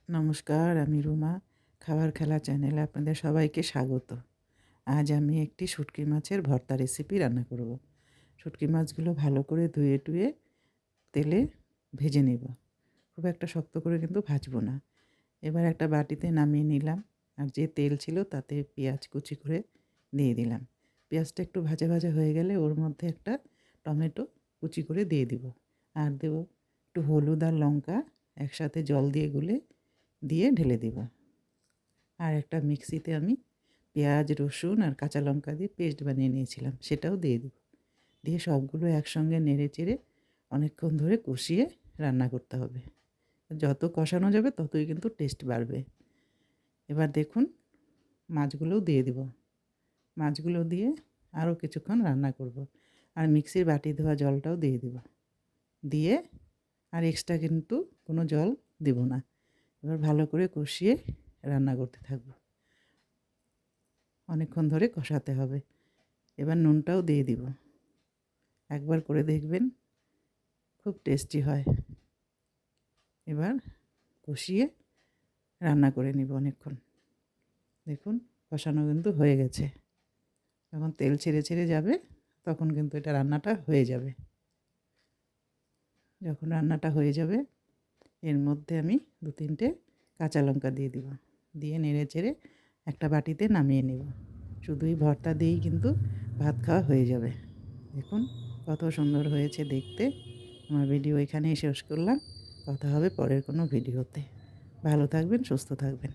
নমস্কার, আমি রুমা। খাবার খেলা চ্যানেলে আপনাদের সবাইকে স্বাগত। আজ আমি একটি শুঁটকি মাছের ভর্তা রেসিপি রান্না করব। শুঁটকি মাছগুলো ভালো করে ধুয়ে টুয়ে তেলে ভেজে নেব। খুব একটা শক্ত করে কিন্তু ভাজবো না। এবার একটা বাটিতে নামিয়ে নিলাম, আর যে তেল ছিল তাতে পেঁয়াজ কুচি করে দিয়ে দিলাম। পেঁয়াজটা একটু ভাজা ভাজা হয়ে গেলে ওর মধ্যে একটা টমেটো কুচি করে দিয়ে দিব, আর দেব একটু হলুদ আর লঙ্কা একসাথে জল দিয়ে গুলে দিয়ে ঢেলে দেব। আর একটা মিক্সিতে আমি পেঁয়াজ, রসুন আর কাঁচা লঙ্কা দিয়ে পেস্ট বানিয়ে নিয়েছিলাম, সেটাও দিয়ে দেব। দিয়ে সবগুলো একসঙ্গে নেড়ে চেড়ে অনেকক্ষণ ধরে কষিয়ে রান্না করতে হবে। যত কষানো যাবে ততই কিন্তু টেস্ট বাড়বে। এবার দেখুন, মাছগুলোও দিয়ে দেব। মাছগুলো দিয়ে আরও কিছুক্ষণ রান্না করব। আর মিক্সির বাটি ধোয়া জলটাও দিয়ে দেব। দিয়ে আর এক্সট্রা কিন্তু কোনো জল দেব না। এবার ভালো করে কষিয়ে রান্না করতে থাকবো। অনেকক্ষণ ধরে কষাতে হবে। এবার নুনটাও দিয়ে দিব। একবার করে দেখবেন, খুব টেস্টি হয়। এবার কষিয়ে রান্না করে নিব অনেকক্ষণ। দেখুন, কষানো কিন্তু হয়ে গেছে। যখন তেল ছেড়ে ছেড়ে যাবে তখন কিন্তু এটা রান্নাটা হয়ে যাবে। যখন রান্নাটা হয়ে যাবে এর মধ্যে আমি 2-3টে কাঁচা লঙ্কা দিয়ে দিব। দিয়ে নেড়ে চেড়ে একটা বাটিতে নামিয়ে নেব। শুধু এই ভর্তা দিয়েই কিন্তু ভাত খাওয়া হয়ে যাবে। দেখুন কত সুন্দর হয়েছে দেখতে। আমার ভিডিও এখানেই শেষ করলাম। কথা হবে পরের কোনো ভিডিওতে। ভালো থাকবেন, সুস্থ থাকবেন।